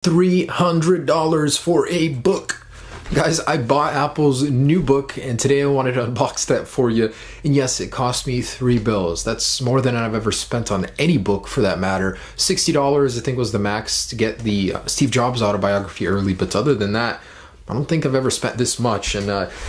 $300 for a book. Guys, I bought Apple's new book and today I wanted to unbox that for you. And yes, it cost me $3. That's more than I've ever spent on any book for that matter. $60 I think was the max to get the Steve Jobs autobiography early, but other than that, I don't think I've ever spent this much. And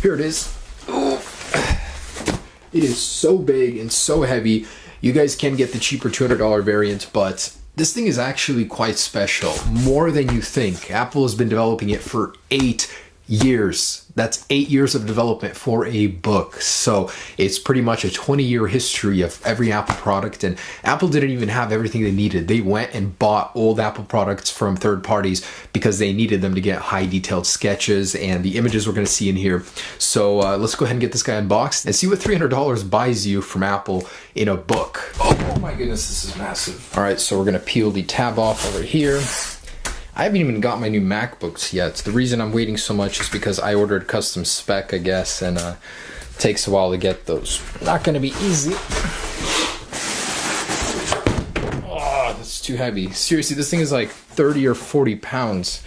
here it is. Ooh. It is so big and so heavy. You guys can get the cheaper $200 variant, but this thing is actually quite special, more than you think. Apple has been developing it for 8 years. That's 8 years of development for a book. So it's pretty much a 20-year history of every Apple product, and Apple didn't even have everything they needed. They went and bought old Apple products from third parties because they needed them to get high detailed sketches and the images we're going to see in here. So let's go ahead and get this guy unboxed and see what $300 buys you from Apple in a book. Oh my goodness, this is massive. All right, so we're going to peel the tab off over here. I haven't even got my new MacBooks yet. The reason I'm waiting so much is because I ordered custom spec, I guess, and it takes a while to get those. Not gonna be easy. Oh, that's too heavy. Seriously, this thing is like 30 or 40 pounds.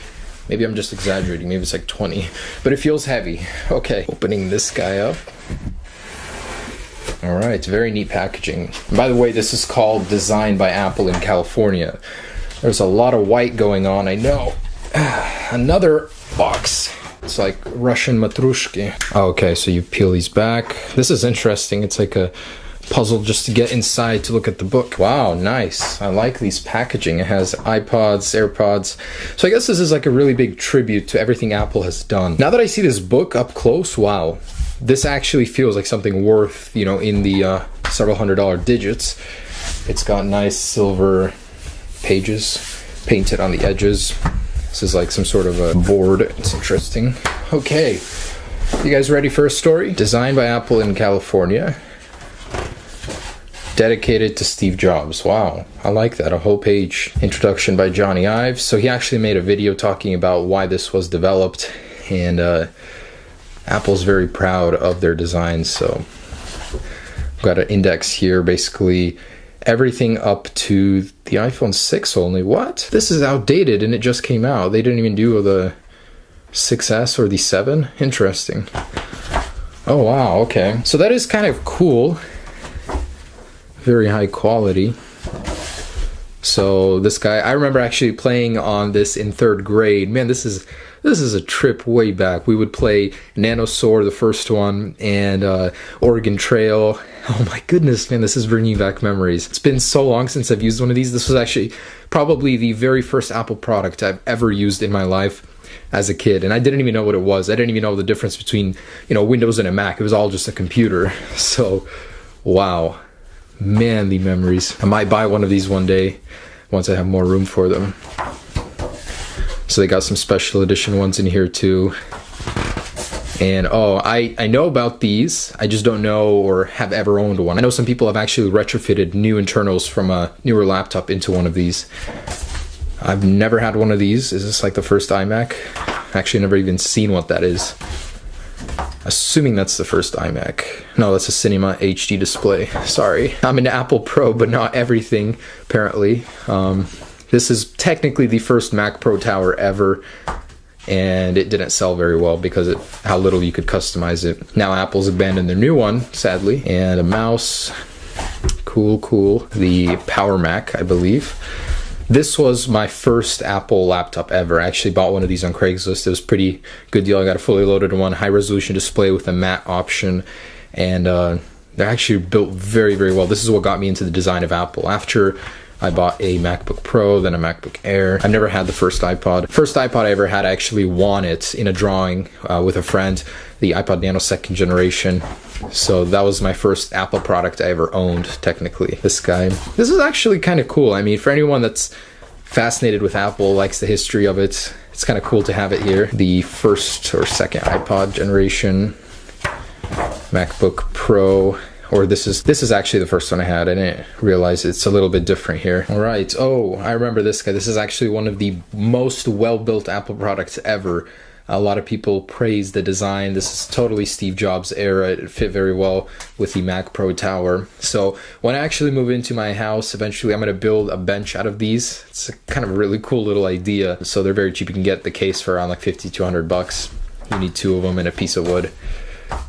Maybe I'm just exaggerating, maybe it's like 20, but it feels heavy. Okay, opening this guy up. All right, very neat packaging. By the way, this is called Designed by Apple in California. There's a lot of white going on, I know. Another box. It's like Russian matrushki. Okay, so you peel these back. This is interesting. It's like a puzzle just to get inside to look at the book. Wow, nice. I like these packaging. It has iPods, AirPods. So I guess this is like a really big tribute to everything Apple has done. Now that I see this book up close, wow. This actually feels like something worth, you know, in the several $100 digits. It's got nice silver pages painted on the edges. This is like some sort of a board. It's interesting. Okay, you guys ready for a story? Designed by Apple in California. Dedicated to Steve Jobs. Wow, I like that. A whole page. Introduction by Johnny Ive. So he actually made a video talking about why this was developed, and Apple's very proud of their designs. So I've got an index here, basically everything up to the iPhone 6 only. What? This is outdated and it just came out. They didn't even do the 6S or the 7? Interesting. Oh wow, okay. So that is kind of cool. Very high quality. So this guy, I remember actually playing on this in 3rd grade. Man, this is a trip way back. We would play Nanosaur, the first one, and Oregon Trail. Oh my goodness, man, this is bringing back memories. It's been so long since I've used one of these. This was actually probably the very first Apple product I've ever used in my life as a kid, and I didn't even know what it was. I didn't even know the difference between, you know, Windows and a Mac. It was all just a computer. So, wow. Man, the memories. I might buy one of these one day once I have more room for them. So they got some special edition ones in here too. And oh, I know about these. I just don't know or have ever owned one. I know some people have actually retrofitted new internals from a newer laptop into one of these. I've never had one of these. Is this like the first iMac? Actually, never even seen what that is. Assuming that's the first iMac. No, that's a Cinema HD display. Sorry. I'm an Apple Pro, but not everything, apparently. This is technically the first Mac Pro Tower ever, and it didn't sell very well because of how little you could customize it. Now Apple's abandoned their new one, sadly. And a mouse. Cool, cool. The Power Mac, I believe. This was my first Apple laptop ever. I actually bought one of these on Craigslist. It was a pretty good deal. I got a fully loaded one, high resolution display with a matte option, and they're actually built very, very well. This is what got me into the design of Apple. After I bought a MacBook Pro, then a MacBook Air. I've never had the first iPod. First iPod I ever had, I actually won it in a drawing with a friend, the iPod Nano 2nd generation. So that was my first Apple product I ever owned, technically. This guy. This is actually kind of cool. I mean, for anyone that's fascinated with Apple, likes the history of it, it's kind of cool to have it here. The first or second iPod generation, MacBook Pro. Or this is actually the first one I had. I didn't realize it's a little bit different here. All right. Oh, I remember this guy. This is actually one of the most well-built Apple products ever. A lot of people praise the design. This is totally Steve Jobs era. It fit very well with the Mac Pro Tower. So when I actually move into my house, eventually I'm going to build a bench out of these. It's a kind of really cool little idea. So they're very cheap. You can get the case for around like 50 to 100 bucks. You need 2 of them and a piece of wood.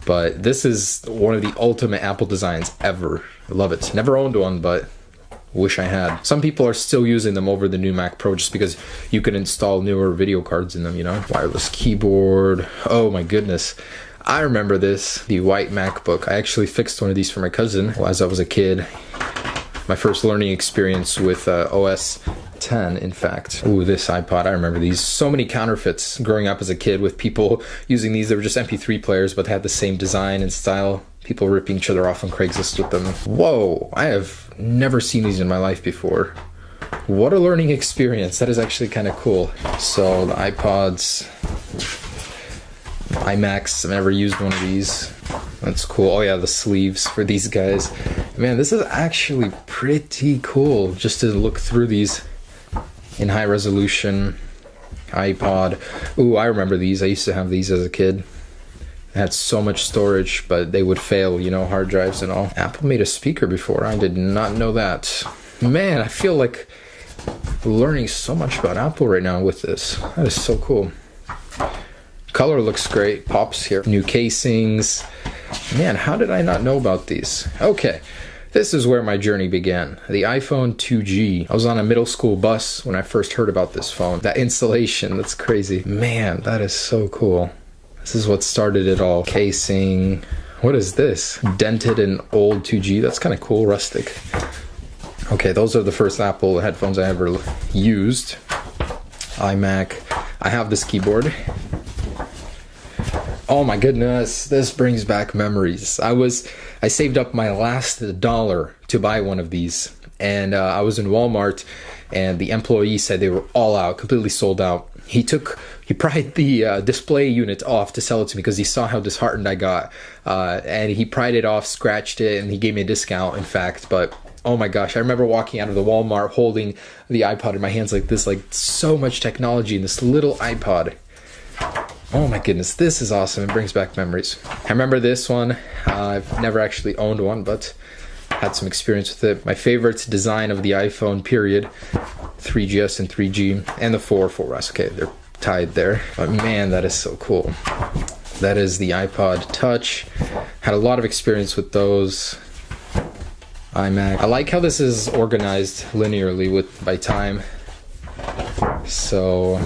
But this is one of the ultimate Apple designs ever. I love it. Never owned one, but wish I had. Some people are still using them over the new Mac Pro just because you can install newer video cards in them, you know? Wireless keyboard. Oh my goodness. I remember this, the white MacBook. I actually fixed one of these for my cousin as I was a kid. My first learning experience with OS 10, in fact. Ooh, this iPod, I remember these. So many counterfeits growing up as a kid with people using these. They were just MP3 players, but they had the same design and style. People ripping each other off on Craigslist with them. Whoa, I have never seen these in my life before. What a learning experience. That is actually kind of cool. So the iPods, iMacs, I've never used one of these. That's cool. Oh yeah, the sleeves for these guys. Man, this is actually pretty cool just to look through these in high resolution. iPod. Ooh, I remember these. I used to have these as a kid. Had so much storage, but they would fail, you know, hard drives and all. Apple made a speaker before. I did not know that. Man, I feel like learning so much about Apple right now with this. That is so cool. Color looks great. Pops here. New casings. Man, how did I not know about these? Okay, this is where my journey began. The iPhone 2G. I was on a middle school bus when I first heard about this phone. That installation, that's crazy. Man, that is so cool. This is what started it all. Casing. What is this? Dented and old 2G. That's kind of cool. Rustic. Okay, those are the first Apple headphones I ever used. iMac. I have this keyboard. Oh my goodness, this brings back memories. I saved up my last dollar to buy one of these. And I was in Walmart and the employee said they were all out, completely sold out. He pried the display unit off to sell it to me because he saw how disheartened I got. And he pried it off, scratched it, and he gave me a discount, in fact. But oh my gosh, I remember walking out of the Walmart holding the iPod in my hands like this, like so much technology in this little iPod. Oh my goodness, this is awesome. It brings back memories. I remember this one. I've never actually owned one, but had some experience with it. My favorite design of the iPhone, period. 3GS and 3G, and the 4S. Okay, they're tied there. But man, that is so cool. That is the iPod Touch. Had a lot of experience with those. iMac. I like how this is organized linearly by time. So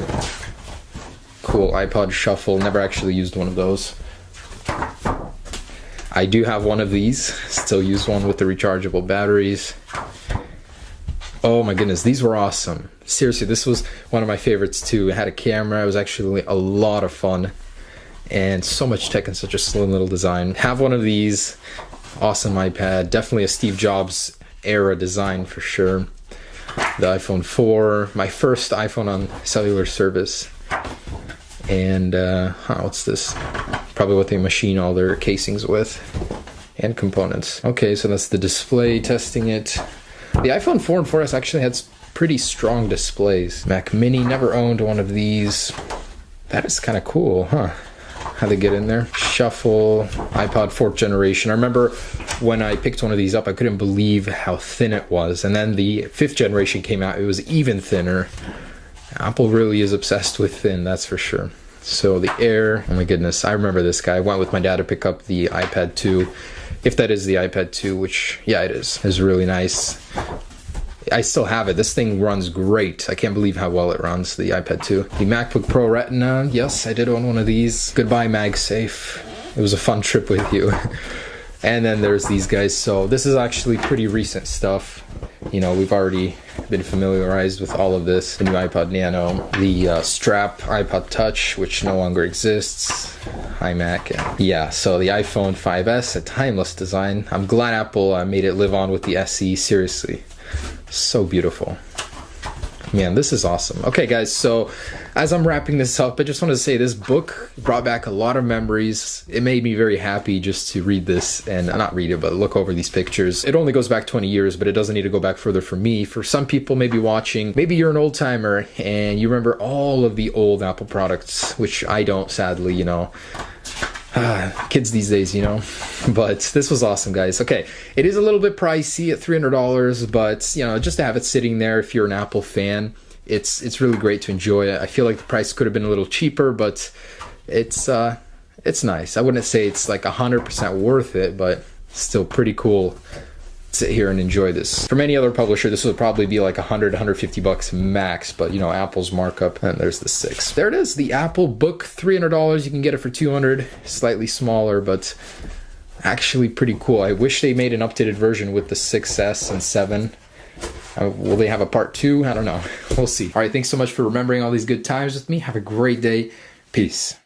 cool. iPod Shuffle. Never actually used one of those. I do have one of these. Still use one with the rechargeable batteries. Oh my goodness, these were awesome. Seriously, this was one of my favorites too. It had a camera. It was actually a lot of fun. And so much tech in such a slim little design. Have one of these. Awesome iPad. Definitely a Steve Jobs era design for sure. The iPhone 4. My first iPhone on cellular service. And what's this? Probably what they machine all their casings with. And components. Okay, so that's the display, testing it. The iPhone 4 and 4S actually had pretty strong displays. Mac Mini, never owned one of these. That is kind of cool, huh? How they get in there. Shuffle, iPod 4th generation. I remember when I picked one of these up, I couldn't believe how thin it was. And then the 5th generation came out, it was even thinner. Apple really is obsessed with thin, that's for sure. So the Air, oh my goodness, I remember this guy. I went with my dad to pick up the iPad 2. If that is the iPad 2, which, yeah, it is. It's really nice. I still have it. This thing runs great. I can't believe how well it runs, the iPad 2. The MacBook Pro Retina. Yes, I did own one of these. Goodbye, MagSafe. It was a fun trip with you. And then there's these guys. So this is actually pretty recent stuff. You know, we've already been familiarized with all of this. The new iPod Nano, the strap iPod Touch, which no longer exists, iMac, and yeah, so the iPhone 5S, a timeless design. I'm glad Apple made it live on with the SE, seriously. So beautiful. Man, this is awesome. Okay, guys, so as I'm wrapping this up, I just wanted to say this book brought back a lot of memories. It made me very happy just to read this, and not read it, but look over these pictures. It only goes back 20 years, but it doesn't need to go back further for me. For some people maybe watching, maybe you're an old timer and you remember all of the old Apple products, which I don't, sadly, you know. Kids these days, you know. But this was awesome, guys. Okay, it is a little bit pricey at $300, but you know, just to have it sitting there, if you're an Apple fan, it's really great to enjoy it. I feel like the price could have been a little cheaper, but it's nice. I wouldn't say it's like 100% worth it, but still pretty cool. Sit here and enjoy this. From any other publisher, this would probably be like $100-150 max, but you know, Apple's markup. And there's the 6. There it is, the Apple Book, $300. You can get it for $200, slightly smaller, but actually pretty cool. I wish they made an updated version with the 6S and 7. Will they have a part 2? I don't know. We'll see. All right, thanks so much for remembering all these good times with me. Have a great day. Peace.